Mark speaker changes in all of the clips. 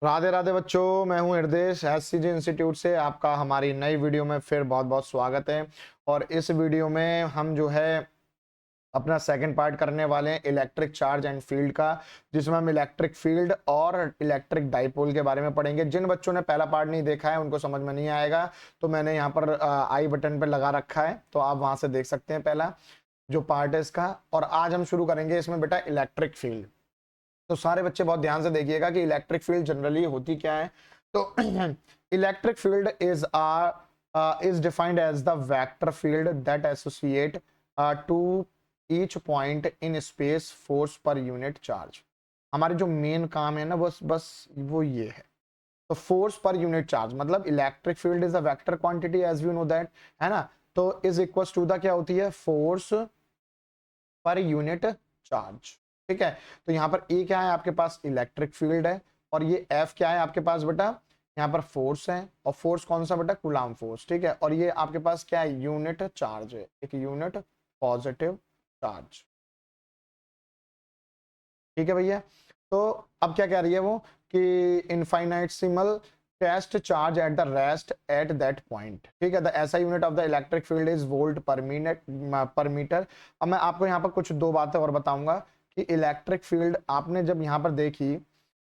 Speaker 1: राधे राधे बच्चों, मैं हूं हृदय एससीजी इंस्टीट्यूट से। आपका हमारी नई वीडियो में फिर बहुत बहुत स्वागत है। और इस वीडियो में हम जो है अपना सेकंड पार्ट करने वाले हैं इलेक्ट्रिक चार्ज एंड फील्ड का, जिसमें हम इलेक्ट्रिक फील्ड और इलेक्ट्रिक डाइपोल के बारे में पढ़ेंगे। जिन बच्चों ने पहला पार्ट नहीं देखा है उनको समझ में नहीं आएगा, तो मैंने यहाँ पर आई बटन पर लगा रखा है, तो आप वहां से देख सकते हैं पहला जो पार्ट है इसका। और आज हम शुरू करेंगे इसमें बेटा इलेक्ट्रिक फील्ड। तो सारे बच्चे बहुत ध्यान से देखिएगा कि इलेक्ट्रिक फील्ड जनरली होती क्या है। तो electric field is defined as the vector field that associate to each point in space force per unit charge. हमारे जो मेन काम है ना बस बस वो ये है। तो फोर्स पर यूनिट चार्ज मतलब electric field is a vector quantity as you know that, है ना। तो इज इक्वल टू द क्या होती है, फोर्स पर यूनिट चार्ज। ठीक है। तो यहाँ पर ए क्या है आपके पास, इलेक्ट्रिक फील्ड है। और ये एफ क्या है आपके पास बेटा, यहाँ पर फोर्स है। और फोर्स कौन सा बेटा, कूलाम फोर्स। ठीक है। और ये आपके पास क्या है, यूनिट चार्ज है, एक यूनिट पॉजिटिव चार्ज। ठीक है भैया। तो अब क्या कह रही है वो कि infinitesimal test charge at the rest at that point. ठीक है। The SI unit of the electric field is volt per minute per metre. अब मैं आपको यहाँ पर कुछ दो बातें और बताऊंगा कि इलेक्ट्रिक फील्ड आपने जब यहाँ पर देखी,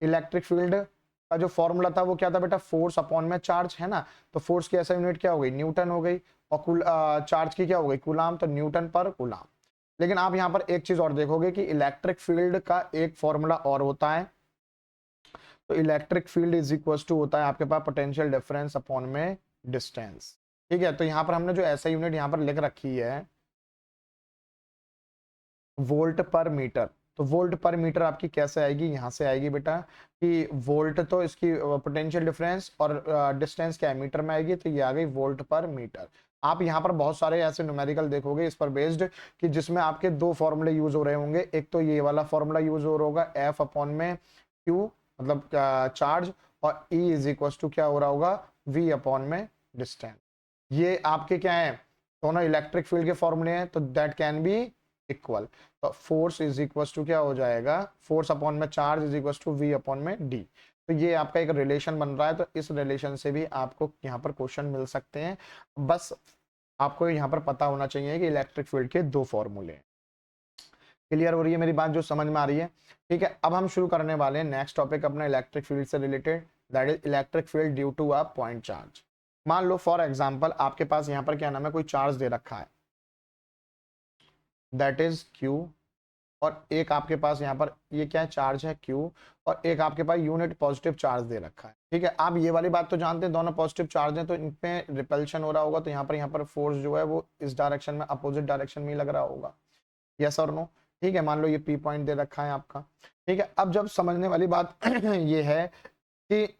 Speaker 1: इलेक्ट्रिक फील्ड का जो फॉर्मूला था वो क्या था बेटा, फोर्स अपॉन में चार्ज, है ना। तो फोर्स की ऐसा यूनिट क्या हो गई, न्यूटन हो गई। और चार्ज की क्या हो गई, कूलाम, तो न्यूटन पर कूलाम। लेकिन आप यहां पर एक चीज और देखोगे कि इलेक्ट्रिक फील्ड का एक फॉर्मूला और होता है। तो electric field is equal to होता है आपके पास पोटेंशियल डिफरेंस अपॉन में डिस्टेंस। ठीक है। तो यहां पर हमने जो ऐसा यूनिट यहां पर लिख रखी है वोल्ट पर मीटर, तो वोल्ट पर मीटर आपकी कैसे आएगी, यहां से आएगी बेटा कि वोल्ट तो इसकी पोटेंशियल डिफरेंस और डिस्टेंस क्या है, मीटर में आएगी, तो ये आ गई वोल्ट पर मीटर। आप यहाँ पर बहुत सारे ऐसे न्यूमेरिकल देखोगे इस पर बेस्ड कि जिसमें आपके दो फॉर्मूले यूज हो रहे होंगे। एक तो ये वाला फॉर्मूला यूज हो रहा होगा एफ अपॉन में क्यू मतलब चार्ज, और ई इज इक्वल टू क्या हो रहा होगा, वी अपॉन में डिस्टेंस। ये आपके क्या है, दोनों इलेक्ट्रिक फील्ड के फॉर्मूले हैं, तो दैट कैन बी इक्वल। तो फोर्स इज इक्वल टू क्या हो जाएगा, फोर्स अपॉन में charge is equal to V upon में डी। तो ये आपका एक रिलेशन बन रहा है। तो इस रिलेशन से भी आपको यहाँ पर क्वेश्चन मिल सकते हैं। बस आपको यहाँ पर पता होना चाहिए कि इलेक्ट्रिक फील्ड के दो फॉर्मूले हैं। क्लियर हो रही है मेरी बात, जो समझ में आ रही है। ठीक है। अब हम शुरू करने वाले हैं नेक्स्ट टॉपिक अपना इलेक्ट्रिक फील्ड से related, that is electric field due to a point charge. मान लो फॉर एग्जांपल आपके पास यहाँ पर क्या नाम है, कोई चार्ज दे रखा है दैट इज क्यू, और एक आपके पास यहाँ पर ये क्या है, चार्ज है क्यू, और एक आपके पास यूनिट पॉजिटिव चार्ज दे रखा है। ठीक है। आप ये वाली बात तो जानते हैं दोनों पॉजिटिव चार्ज हैं, तो इनपे रिपल्शन हो रहा होगा, तो यहाँ पर फोर्स जो है वो इस डायरेक्शन में, अपोजिट डायरेक्शन में ही लग रहा होगा। यस और नो। ठीक है। मान लो ये पी पॉइंट दे रखा है आपका। ठीक है। अब जब समझने वाली बात ये है कि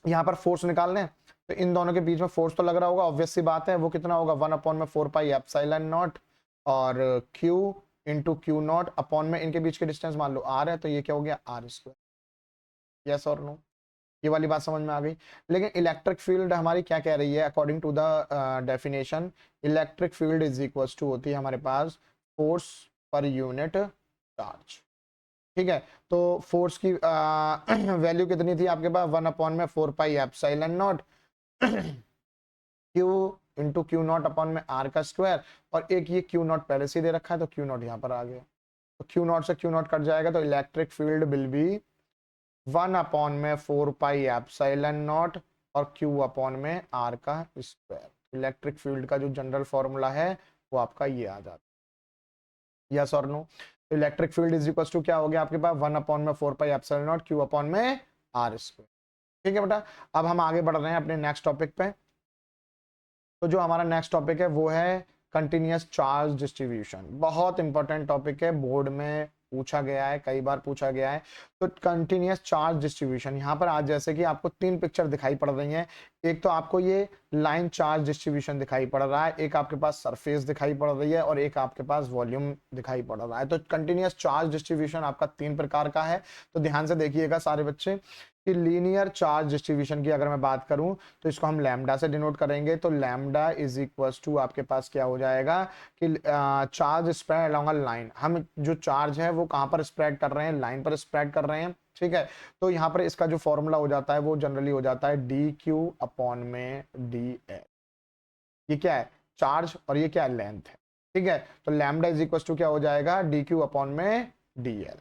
Speaker 1: यहाँ पर फोर्स निकालने हैं, तो इन दोनों के बीच में फोर्स तो लग रहा होगा, ऑब्वियस सी बात है। वो कितना होगा, 1/4πε0 और Q into Q naught upon में इनके बीच के डिस्टेंस मान लो R है, तो ये क्या हो गया, R²। यस और नो, ये वाली बात समझ में आ गई। लेकिन इलेक्ट्रिक फील्ड हमारी क्या कह रही है, according to the definition, electric field is equal to होती है हमारे पास फोर्स पर यूनिट चार्ज। ठीक है। तो फोर्स की वैल्यू कितनी थी आपके पास, 1/4πε0 Q into Q naught upon में आर का स्क्वायर, और एक ये क्यू नॉट पहले से दे रखा है, तो क्यू नॉट यहाँ पर आ गया। तो क्यू नॉट से क्यू नॉट कट जाएगा, तो इलेक्ट्रिक फील्ड विल बी 1/4πε0 और क्यू अपॉन में आर का स्क्वायर। इलेक्ट्रिक फील्ड का जो जनरल फॉर्मूला है वो आपका ये आ जाता है। यस और नो। तो electric field is equal to क्या हो गया आपके पास, 1/4πε0 क्यू अपॉन में आर स्क्वायर। ठीक है बेटा। अब हम आगे बढ़ रहे हैं अपने नेक्स्ट टॉपिक पे। तो जो हमारा नेक्स्ट टॉपिक है वो है कंटिन्यूअस चार्ज डिस्ट्रीब्यूशन। बहुत इंपॉर्टेंट टॉपिक है, बोर्ड में पूछा गया है, कई बार पूछा गया है। तो कंटिन्यूअस चार्ज डिस्ट्रीब्यूशन, यहाँ पर आज जैसे कि आपको तीन पिक्चर दिखाई पड़ रही हैं। एक तो आपको ये लाइन चार्ज डिस्ट्रीब्यूशन दिखाई पड़ रहा है, एक आपके पास सरफेस दिखाई पड़ रही है, और एक आपके पास वॉल्यूम दिखाई पड़ रहा है। तो कंटिन्यूअस चार्ज डिस्ट्रीब्यूशन आपका तीन प्रकार का है। तो ध्यान से देखिएगा सारे बच्चे कि लीनियर चार्ज डिस्ट्रीब्यूशन की अगर मैं बात करूं तो इसको हम लैम्डा से डिनोट करेंगे। तो लैम्डा इज इक्वल टू आपके पास क्या हो जाएगा कि charge spread along a line. हम जो चार्ज है वो कहां पर स्प्रेड कर रहे हैं, लाइन पर स्प्रेड कर रहे हैं। ठीक है। तो यहाँ पर इसका जो फॉर्मूला हो जाता है वो जनरली हो जाता है डी क्यू अपॉन में डी एल। ये क्या है, चार्ज, और ये क्या है, लेंथ है। ठीक है, तो लैम्डा इज इक्वल टू क्या हो जाएगा, डी क्यू अपॉन में डी एल।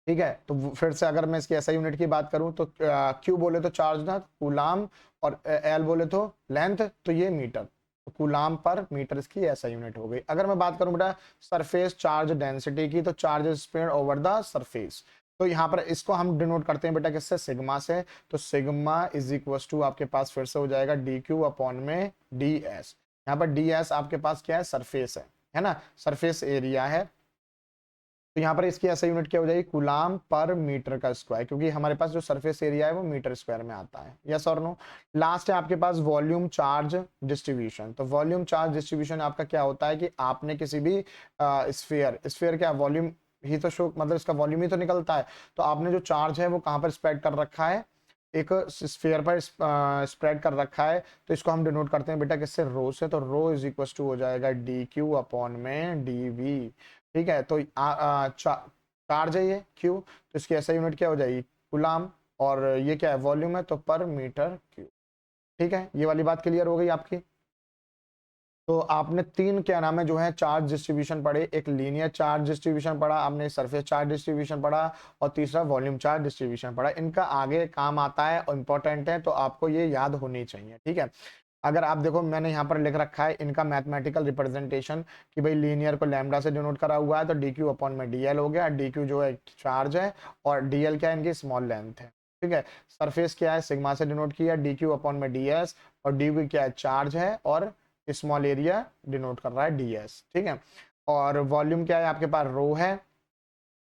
Speaker 1: ठीक है, तो फिर से अगर मैं इसकी एसआई यूनिट की बात करूं तो क्यू बोले तो चार्ज ना कूलाम, और एल बोले तो लेंथ, तो ये मीटर, तो कूलाम पर मीटर इसकी एसआई यूनिट हो गई। अगर मैं बात करूं बेटा सरफेस चार्ज डेंसिटी की, तो charge is spread over the surface, तो यहाँ पर इसको हम डिनोट करते हैं बेटा किससे, सिग्मा से। तो सिग्मा इज इक्वल टू आपके पास फिर से हो जाएगा डी क्यू अपॉन में डी एस। यहाँ पर डी एस आपके पास क्या है, सरफेस है ना, सरफेस एरिया है। तो यहाँ पर इसकी ऐसा यूनिट क्या हो जाएगी, कूलाम पर मीटर का स्क्वायर, क्योंकि हमारे पास जो सरफेस एरिया है वो मीटर स्क्वायर में आता है। यस और नो। लास्ट है आपके पास वॉल्यूम चार्ज डिस्ट्रीब्यूशन। तो वॉल्यूम चार्ज डिस्ट्रीब्यूशन आपका क्या होता है कि आपने किसी भी स्फीयर, स्फीयर क्या वॉल्यूम ही तो शो, मतलब इसका वॉल्यूम ही तो निकलता है, तो आपने जो चार्ज है वो कहाँ पर स्प्रेड कर रखा है, एक स्फीयर पर स्प्रेड कर रखा है, तो इसको हम डिनोट करते हैं बेटा किससे, रो से। तो रो इज इक्वल टू हो जाएगा डी क्यू अपॉन में डी वी। ठीक है, तो चार्ज है ये क्यू, तो इसकी ऐसा यूनिट क्या हो जाएगी, कूलाम, और ये क्या है, वॉल्यूम है, तो पर मीटर क्यूब। ठीक है, ये वाली बात क्लियर हो गई आपकी। तो आपने तीन क्या नाम है जो है चार्ज डिस्ट्रीब्यूशन पढ़े, एक लीनियर चार्ज डिस्ट्रीब्यूशन पढ़ा आपने, सरफेस चार्ज डिस्ट्रीब्यूशन पढ़ा, और तीसरा वॉल्यूम चार्ज डिस्ट्रीब्यूशन पढ़ा। इनका आगे काम आता है और इंपॉर्टेंट है, तो आपको ये याद होनी चाहिए। ठीक है, अगर आप देखो मैंने यहाँ पर लिख रखा है इनका मैथमेटिकल रिप्रेजेंटेशन, कि भाई लीनियर को लैम्डा से डिनोट करा हुआ है, तो डी क्यू अपॉन में डी एल हो गया। डी क्यू जो है चार्ज है, और डी एल क्या है, इनकी स्मॉल लेंथ है। ठीक है, सरफेस क्या है, सिग्मा से डिनोट किया, डी क्यू अपॉन में डी एस, और डी वी क्या है, चार्ज है, और स्मॉल एरिया डिनोट कर रहा है डी एस। ठीक है, और वॉल्यूम क्या है आपके पास, रो है,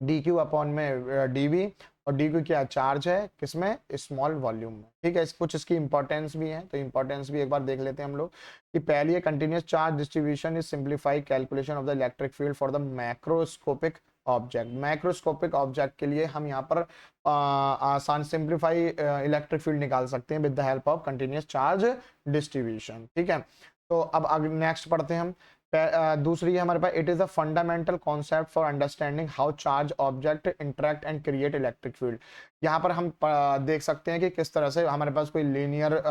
Speaker 1: डी क्यू अपॉन में डी वी, और डी क्यू क्या चार्ज है किसमें, स्मॉल वॉल्यूम में। ठीक है, कुछ इसकी इंपॉर्टेंस भी है, तो इंपॉर्टेंस भी एक बार देख लेते हैं हम लोग, कि पहली है continuous charge distribution is simplified calculation of the electric field for the macroscopic object. Macroscopic object के लिए हम यहाँ पर आसान सिंप्लीफाई इलेक्ट्रिक फील्ड निकाल सकते हैं with the help of continuous charge distribution. ठीक है, तो अब नेक्स्ट पढ़ते हैं हम। दूसरी है हमारे पास, it is a fundamental concept for understanding how charge object interact and create electric field. यहाँ पर हम देख सकते हैं कि किस तरह से हमारे पास कोई लीनियर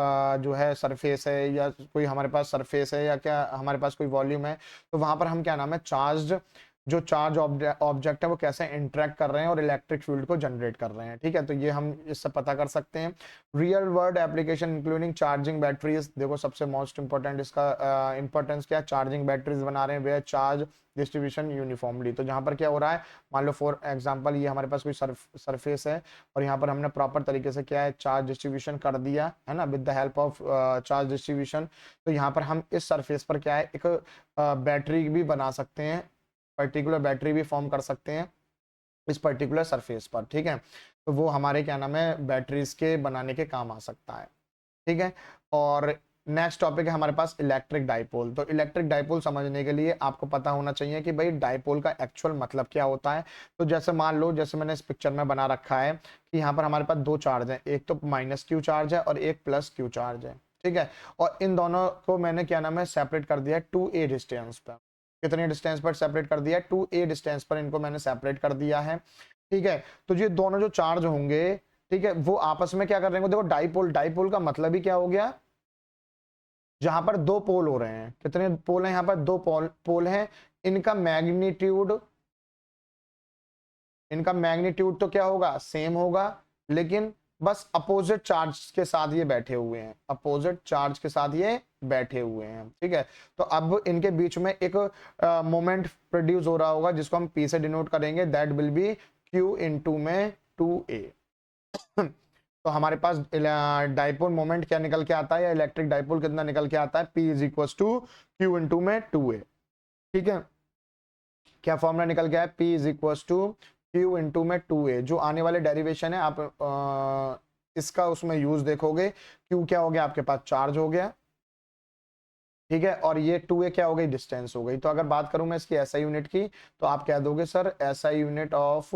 Speaker 1: जो है सरफेस है, या कोई हमारे पास सरफेस है, या क्या हमारे पास कोई वॉल्यूम है, तो वहां पर हम क्या नाम है, चार्ज जो चार्ज ऑब्जेक्ट है वो कैसे इंटरेक्ट कर रहे हैं और इलेक्ट्रिक फील्ड को जनरेट कर रहे हैं। ठीक है, तो ये हम इससे पता कर सकते हैं। Real world application including charging batteries, देखो सबसे मोस्ट इंपॉर्टेंट इसका इंपॉर्टेंस क्या है, चार्जिंग बैटरीज बना रहे हैं वे चार्ज डिस्ट्रीब्यूशन यूनिफॉर्मली। तो जहां पर क्या हो रहा है, मान लो फॉर एग्जांपल ये हमारे पास कोई सरफेस है, और यहाँ पर हमने प्रॉपर तरीके से क्या है, चार्ज डिस्ट्रीब्यूशन कर दिया है ना, with the help of charge distribution. तो यहाँ पर हम इस सरफेस पर क्या है, एक बैटरी भी बना सकते हैं, पर्टिकुलर बैटरी भी फॉर्म कर सकते हैं इस पर्टिकुलर सरफेस पर। ठीक है, तो वो हमारे क्या नाम है, बैटरीज के बनाने के काम आ सकता है। ठीक है, और नेक्स्ट टॉपिक है हमारे पास इलेक्ट्रिक डाइपोल। तो इलेक्ट्रिक डाइपोल समझने के लिए आपको पता होना चाहिए कि भाई डाइपोल का एक्चुअल मतलब क्या होता है। तो जैसे मान लो, जैसे मैंने इस पिक्चर में बना रखा है कि यहाँ पर हमारे पास दो चार्ज है, एक तो माइनस क्यू चार्ज है और एक प्लस क्यू चार्ज है। ठीक है, और इन दोनों को मैंने क्या नाम है, सेपरेट कर दिया है 2a डिस्टेंस पर। कितने डिस्टेंस पर सेपरेट कर दिया है, 2a डिस्टेंस पर इनको मैंने सेपरेट कर दिया है। ठीक है, तो ये दोनों जो चार्ज होंगे, ठीक है, वो आपस में क्या कर रहे हैं, देखो डाइपोल, डाइपोल का मतलब ही क्या हो गया, जहां पर दो पोल हो रहे हैं। कितने पोल हैं, यहाँ पर दो पोल हैं, इनका मैग्नीट्यूड, इनका मैग्नीट्यूड तो क्या होगा, सेम होगा, लेकिन बस अपोजिट चार्ज के साथ ये बैठे हुए हैं, अपोजिट चार्ज के साथ ये बैठे हुए हैं। ठीक है, तो अब इनके बीच में एक मोमेंट प्रोड्यूस हो रहा होगा, जिसको हम P से डिनोट करेंगे, that will be Q into में 2a। तो हमारे पास डाइपोल मोमेंट क्या निकल के आता है, या इलेक्ट्रिक डाइपोल कितना निकल के आता है, P is equal to Q into में 2a। ठीक है, क्या फॉर्मूला निकल गया है, P is equal to Q into में 2a। जो आने वाले डेरिवेशन है आप इसका उसमें यूज देखोगे, Q क्या हो गया आपके पास, चार्ज हो गया। ठीक है, और ये 2a क्या हो गई, डिस्टेंस हो गई। तो अगर बात करूं मैं इसकी एसआई यूनिट की, तो आप कह दोगे sir SI unit of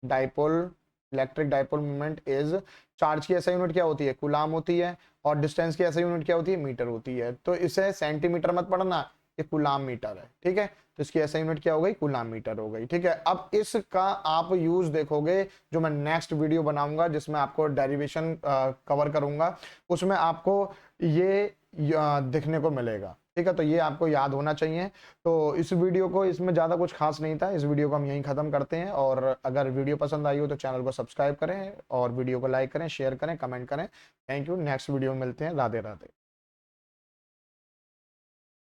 Speaker 1: dipole, electric dipole moment is, charge की एसआई यूनिट क्या होती है, कूलाम होती है, और डिस्टेंस की एसआई यूनिट क्या होती है, मीटर होती है। तो इसे सेंटीमीटर मत पढ़ना, ये कूलाम मीटर है, ठीक है। तो इसकी ऐसा यूनिट क्या हो गई, कूलाम मीटर हो गई, ठीक है। अब इसका आप यूज देखोगे जो मैं नेक्स्ट वीडियो बनाऊंगा जिसमें आपको डेरिवेशन कवर करूंगा, उसमें आपको ये दिखने को मिलेगा, ठीक है। तो ये आपको याद होना चाहिए। तो इस वीडियो को, इसमें ज़्यादा कुछ खास नहीं था, इस वीडियो को हम यहीं ख़त्म करते हैं। और अगर वीडियो पसंद आई हो तो चैनल को सब्सक्राइब करें और वीडियो को लाइक करें, शेयर करें, कमेंट करें। Thank you. नेक्स्ट वीडियो में मिलते हैं। राधे राधे।